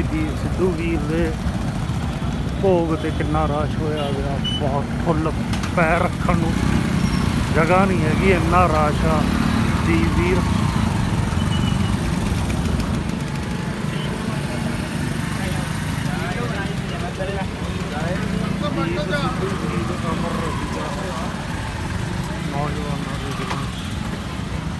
ਸ਼ਹੀਦੀ ਸਿੱਧੂ ਵੀਰ ਦੇ ਭੋਗ ਤੇ ਕਿੰਨਾ ਰਸ਼ ਹੋਇਆ ਗਿਆ। ਬਹੁਤ ਫੁੱਲ ਪੈਰ ਰੱਖਣ ਨੂੰ ਜਗ੍ਹਾ ਨਹੀਂ ਹੈਗੀ, ਇੰਨਾ ਰਸ਼ ਆ ਸ਼ਹੀਦੀ ਵੀਰ। ਨੌਜਵਾਨਾਂ ਦੇ ਦਿਲਾਂ 'ਚ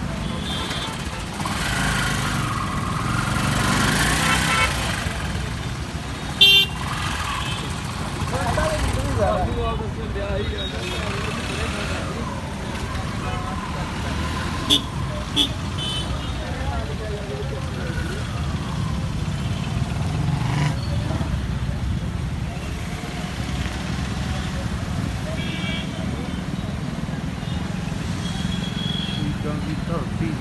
ਸ਼ਹੀਦਾਂ ਦੀ ਧਰਤੀ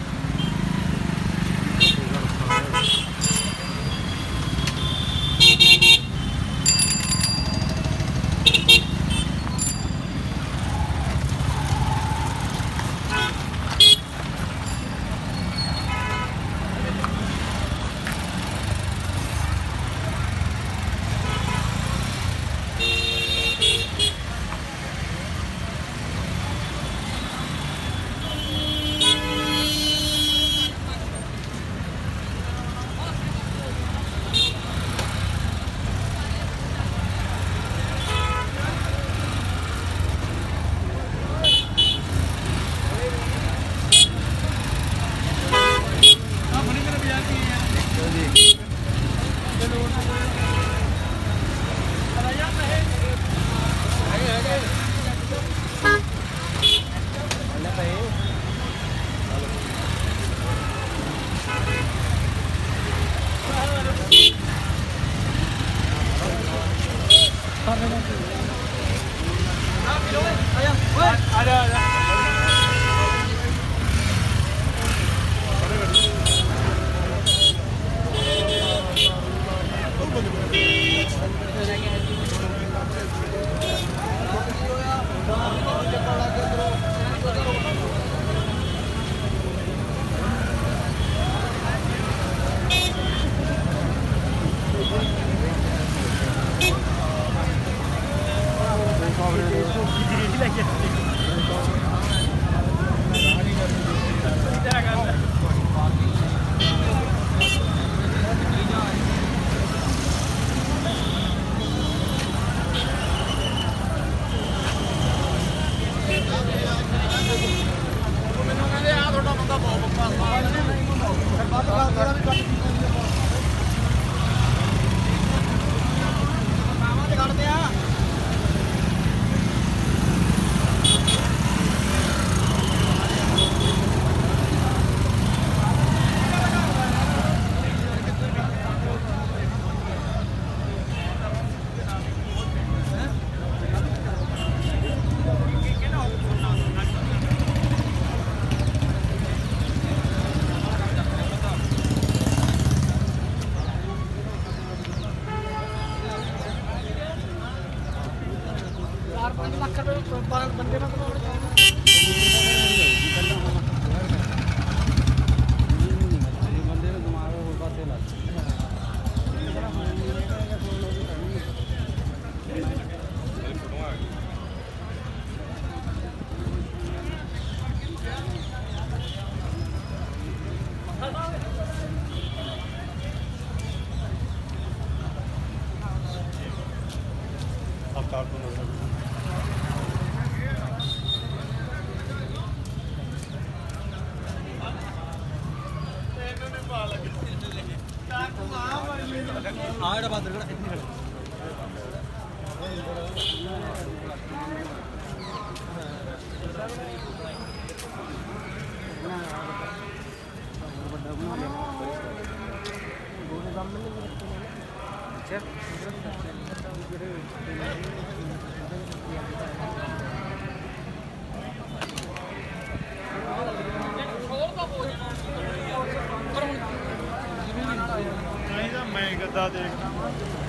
ਮੈਂ ਗੱਦਾ ਦੇਖਦਾ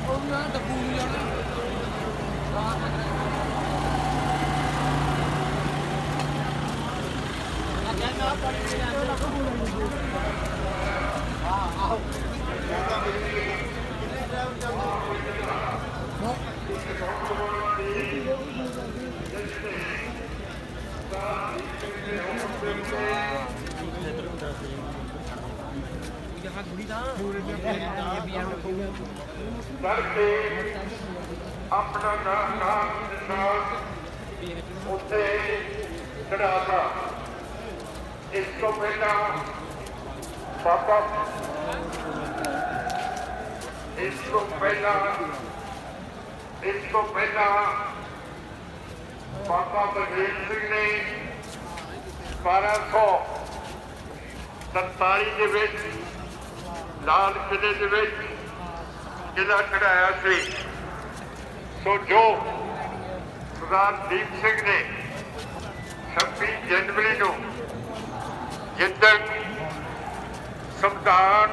ਉਹ ਨਾ ਡੱਬੂ ਨਹੀਂ ਜਾਣਾ करके अपना नाम उत्थे चढ़ा था। इस तो पहला बाबा इस तो पहला बाबा बघेल सिंह ने 1247 ਦੇ ਵਿੱਚ ਲਾਲ ਕਿਲੇ ਦੇ ਵਿੱਚ ਕਿਲਾ ਚੜਾਇਆ ਸੀ। ਸੋ ਜੋ ਸਰਦਾਰ ਦੀਪ ਸਿੰਘ ਨੇ 26 ਜਨਵਰੀ ਨੂੰ ਜਿੱਦਣ ਸੰਵਿਧਾਨ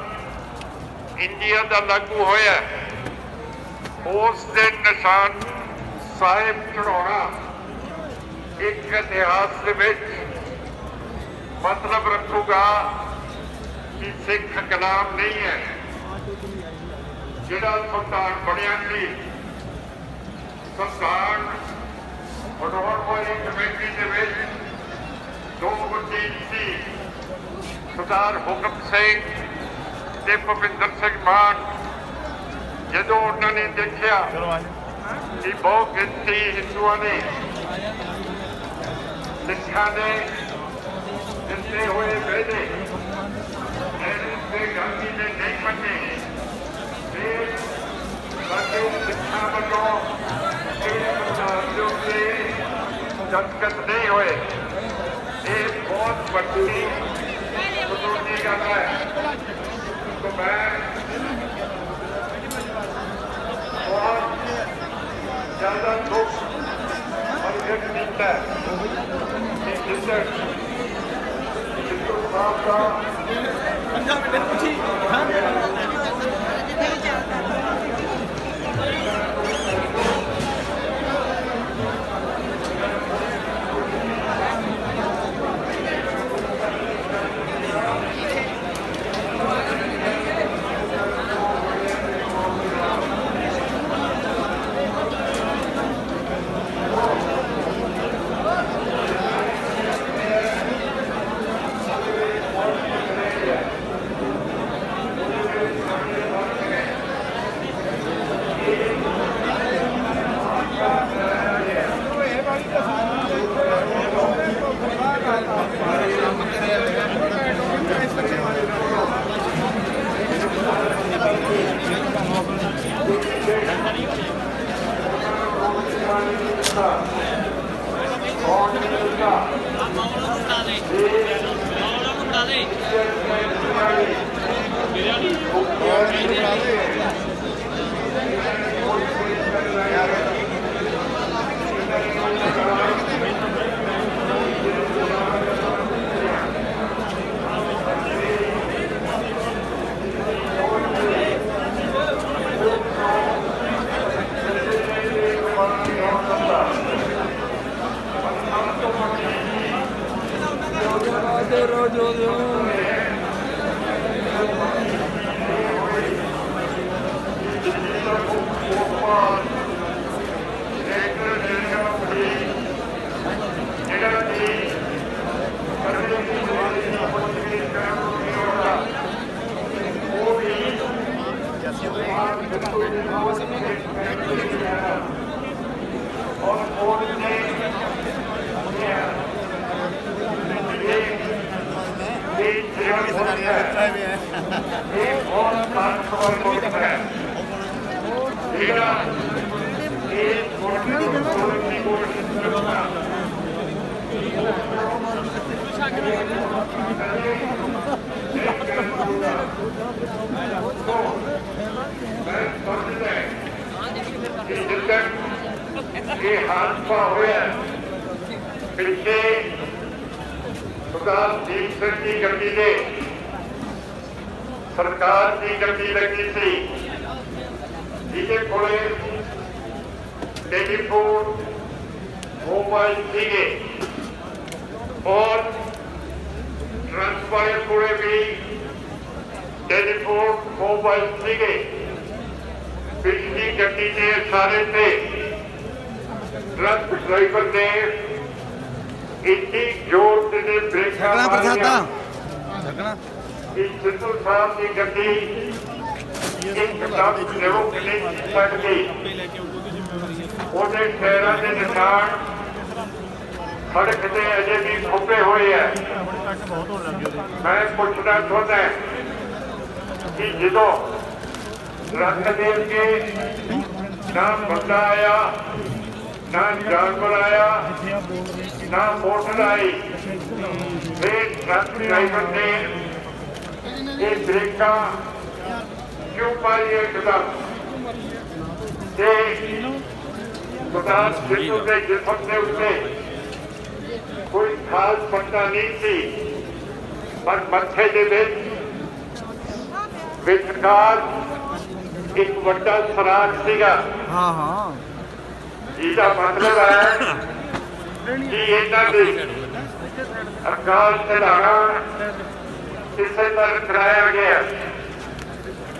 ਇੰਡੀਆ ਦਾ ਲਾਗੂ ਹੋਇਆ ਉਸ ਦੇ ਨਿਸ਼ਾਨ ਸਾਹਿਬ ਚੜਾਉਣਾ ਇੱਕ ਇਤਿਹਾਸ ਦੇ ਵਿੱਚ मतलब रखूगा कि सिख गुलाम नहीं है। जिहड़ा संविधान बनिया सी संविधान बनाउण वाली कमेटी दे विच दो वकील सी सरदार हुकम सिंह ते भुपिंदर सिंह मान। जदों उन्होंने देखिया कि बहुत गिनती हिंदुओं ने सिखां ने जितने हुए वेदे गांधी ने नहीं मने शिक्षा वालों दस्तखत नहीं हुए। ये बहुत बड़ी बुजुर्गी गल है। तो मैं बहुत ज्यादा दुख और व्यक्त किया कि जिस ये हादसा होया पिछले सरदार दीप सिंह की गड्डी ने सरकार की गड्डी लगी सी जिहदे कोले टेलीफोन मोबाइल सीगे और ट्रक वाले कोले भी टेलीफोन मोबाइल सीगे। पिछली गड्डी ने सारे थे ट्रक ड्राइवर ने इतनी जोर से ब्रेक मारिया कि सिद्धू साहब की गड्डी ਇੱਕ ਦਮ ਰੁਕ ਨਹੀਂ ਸਕਦੀ। ਉਹਦੇ ਪੈਰਾਂ ਦੇ ਨਿਸ਼ਾਨ ਸੜਕ ਤੇ ਅਜੇ ਵੀ ਖੁੱਬੇ ਹੋਏ ਹੈ। ਮੈਂ ਪੁੱਛਣਾ ਚਾਹੁੰਦਾ ਕਿ ਜਦੋਂ ਰੱਖ ਦੇ ਅੱਗੇ ਨਾ ਬੰਦਾ ਆਇਆ, ਨਾ ਜਾਨਵਰ ਆਇਆ, ਨਾ ਮੋਟਰ ਆਈ, ਫਿਰ ਟਰੱਕ ਡਰਾਈਵਰ ਨੇ ਇਹ ਬ੍ਰੇਕਾਂ ਕਿਉਂ ਪਾਈਏ ਇੱਕਦਮ? ਤੇ ਗੁਰਦਾਸ ਸਿੱਧੂ ਦੇ ਜਿਸਮ ਦੇ ਉੱਤੇ ਕੋਈ ਖਾਸ ਪੱਟਾ ਨਹੀਂ ਸੀ, ਪਰ ਮੱਥੇ ਦੇ ਵਿਚਕਾਰ ਇੱਕ ਵੱਡਾ ਸਰਾਖ ਸੀਗਾ। ਜਿਹਦਾ ਮਤਲਬ ਹੈ ਕਿ ਇਹਨਾਂ ਦੀ ਅਕਾਲ ਚੜਾਣਾ ਕਿਸੇ ਤਰ੍ਹਾਂ ਕਰਾਇਆ ਗਿਆ।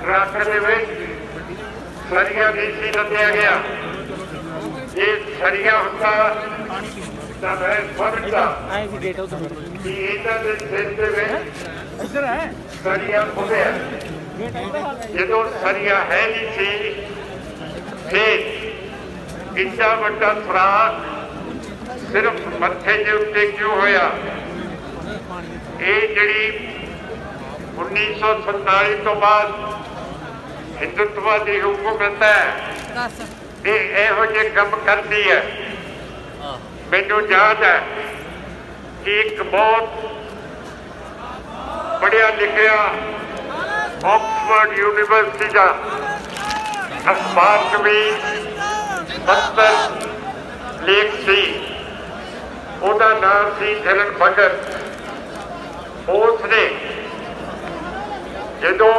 ਟਰੱਕ ਦੇ ਵਿੱਚ ਸਰੀਆ ਨਹੀਂ ਸੀ ਲੱਦਿਆ ਗਿਆ। ਇਹ ਸਰੀਆ ਹੁੰਦਾ ਤਾਂ ਮੈਂ ਸਮਝਦਾ ਕਿ ਇਹਨਾਂ ਦੇ ਸਿਰ ਦੇ ਵਿੱਚ ਸਰੀਆ ਖੁੱਲਿਆ। ਜਦੋਂ ਸਰੀਆ ਹੈ ਨਹੀਂ ਸੀ, ਫਿਰ ਇੰਨਾ ਵੱਡਾ ਸਰਾਖ ਸਿਰਫ ਮੱਥੇ ਦੇ ਉੱਤੇ ਕਿਉਂ ਹੋਇਆ? ਇਹ ਜਿਹੜੀ 1947 ਤੋਂ ਬਾਅਦ ਹਿੰਦੁਤਵਾਦੀ ਹੁਕੂਮਤ ਹੈ, ਇਹ ਇਹੋ ਜਿਹੇ ਕੰਮ ਕਰਦੀ ਹੈ। ਮੈਨੂੰ ਯਾਦ ਹੈ ਕਿ ਇੱਕ ਬਹੁਤ ਪੜ੍ਹਿਆ ਲਿਖਿਆ ਆਕਸਫੋਰਡ ਯੂਨੀਵਰਸਿਟੀ ਦਾ ਅਖਬਾਰ ਕਵੀ ਪੱਤਰ ਲੇਖ ਸੀ। ਉਹਦਾ ਨਾਮ ਸੀ ਜਰਨ ਭਗਤ। ਉਸ ਨੇ ਜਦੋਂ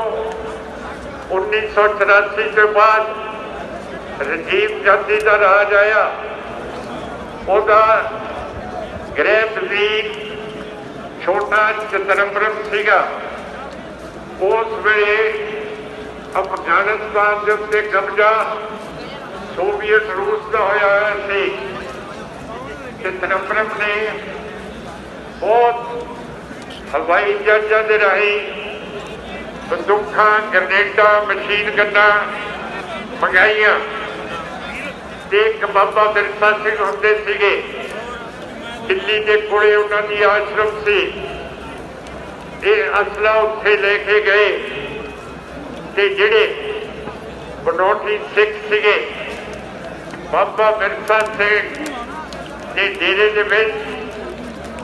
1984 ਤੋਂ ਬਾਅਦ ਰਾਜੀਵ ਗਾਂਧੀ ਦਾ ਰਾਜ ਆਇਆ, ਉਹਦਾ ਗ੍ਰਹਿ ਵਜ਼ੀਰ ਛੋਟਾ ਚਿਦੰਬਰਮ ਸੀਗਾ। ਉਸ ਵੇਲੇ ਅਫਗਾਨਿਸਤਾਨ ਦੇ ਉੱਤੇ ਕਬਜ਼ਾ ਸੋਵੀਅਤ ਰੂਸ ਦਾ ਹੋਇਆ ਸੀ। ਚਿਦੰਬਰਮ ਨੇ ਬਹੁਤ ਹਵਾਈ ਜਹਾਜ਼ਾਂ ਦੇ ਰਾਹੀਂ ਬੰਦੂਕਾਂ, ਗਰਨੇਡਾਂ, ਮਸ਼ੀਨ ਗੰਨਾਂ ਮੰਗਾਈਆਂ। ਤੇ ਇੱਕ ਬਾਬਾ ਬਿਰਸਾ ਸਿੰਘ ਹੁੰਦੇ ਸੀਗੇ, ਦਿੱਲੀ ਦੇ ਕੋਲੇ ਉਹਨਾਂ ਦੀ ਆਸ਼ਰਮ ਸੀ। ਇਹ ਅਸਲਾ ਉੱਥੇ ਲੈ ਕੇ ਗਏ ਤੇ ਜਿਹੜੇ ਬਨੋਟੀ ਸਿੱਖ ਸੀਗੇ, ਬਾਬਾ ਬਿਰਸਾ ਸਿੰਘ ਦੇ ਡੇਰੇ ਦੇ ਵਿੱਚ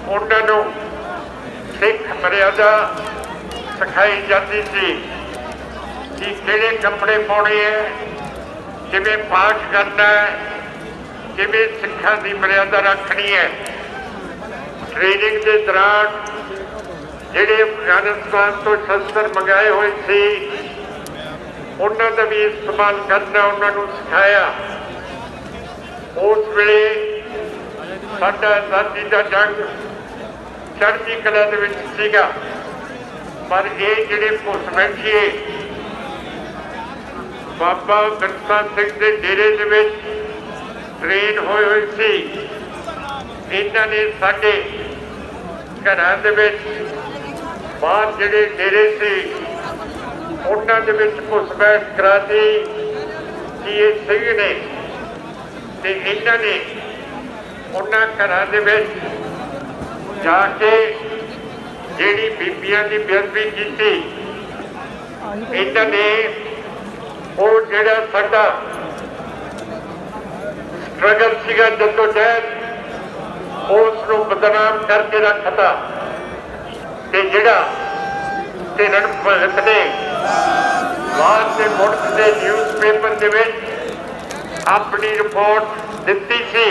ਉਹਨਾਂ ਨੂੰ ਸਿੱਖ ਮਰਿਆਦਾ ਸਿਖਾਈ ਜਾਂਦੀ ਸੀ ਕਿ ਕਿਹੜੇ ਕੱਪੜੇ ਪਾਉਣੇ ਹੈ, ਕਿਵੇਂ ਪਾਠ ਕਰਨਾ ਹੈ, ਕਿਵੇਂ ਸਿੱਖਾਂ ਦੀ ਮਰਿਆਦਾ ਰੱਖਣੀ ਹੈ। ਟ੍ਰੇਨਿੰਗ ਦੇ ਦੌਰਾਨ ਜਿਹੜੇ ਅਫਗਾਨਿਸਤਾਨ ਤੋਂ ਸ਼ਸਤਰ ਮੰਗਾਏ ਹੋਏ ਸੀ, ਉਹਨਾਂ ਦਾ ਵੀ ਇਸਤੇਮਾਲ ਕਰਨਾ ਉਹਨਾਂ ਨੂੰ ਸਿਖਾਇਆ। ਉਸ ਵੇਲੇ ਸਾਡਾ ਆਜ਼ਾਦੀ ਦਾ ਜੰਗ ਚੜ੍ਹਦੀ ਕਲਾ ਦੇ ਵਿੱਚ ਸੀਗਾ, ਪਰ ਇਹ ਜਿਹੜੇ ਘੁਸਪੈਠੀਏ ਬਾਬਾ ਬਿਰਸਾ ਸਿੰਘ ਦੇ ਡੇਰੇ ਦੇ ਵਿੱਚ ਟ੍ਰੇਨ ਹੋਏ ਸੀ, ਇਹਨਾਂ ਨੇ ਸਾਡੇ ਘਰਾਂ ਦੇ ਵਿੱਚ ਬਾਹਰ ਜਿਹੜੇ ਡੇਰੇ ਸੀ ਉਹਨਾਂ ਦੇ ਵਿੱਚ ਘੁਸਪੈਠ ਕਰਾਤੀ ਕਿ ਇਹ ਸਿੰਘ ਨੇ। ਤੇ ਇਹਨਾਂ ਨੇ ਉਹਨਾਂ ਘਰਾਂ ਦੇ ਵਿੱਚ ਜਾ ਕੇ ਜਿਹੜੀ ਬੀਬੀਆਂ ਦੀ ਬੇਅਦਬੀ ਕੀਤੀ। ਇਹਨਾਂ ਨੇ ਉਹ ਜਿਹੜਾ ਸਾਡਾ ਸਟਰਗਲ ਸੀਗਾ ਜਦੋਜਹਿਦ, ਉਸ ਨੂੰ ਬਦਨਾਮ ਕਰਕੇ ਰੱਖਤਾ। ਤੇ ਜਿਹੜਾ ਹਿਰਨ ਭਗਤ ਨੇ ਬਾਅਦ ਦੇ ਮੁਲਕ ਦੇ ਨਿਊਜ਼ ਪੇਪਰ ਦੇ ਵਿੱਚ ਆਪਣੀ ਰਿਪੋਰਟ ਦਿੱਤੀ ਸੀ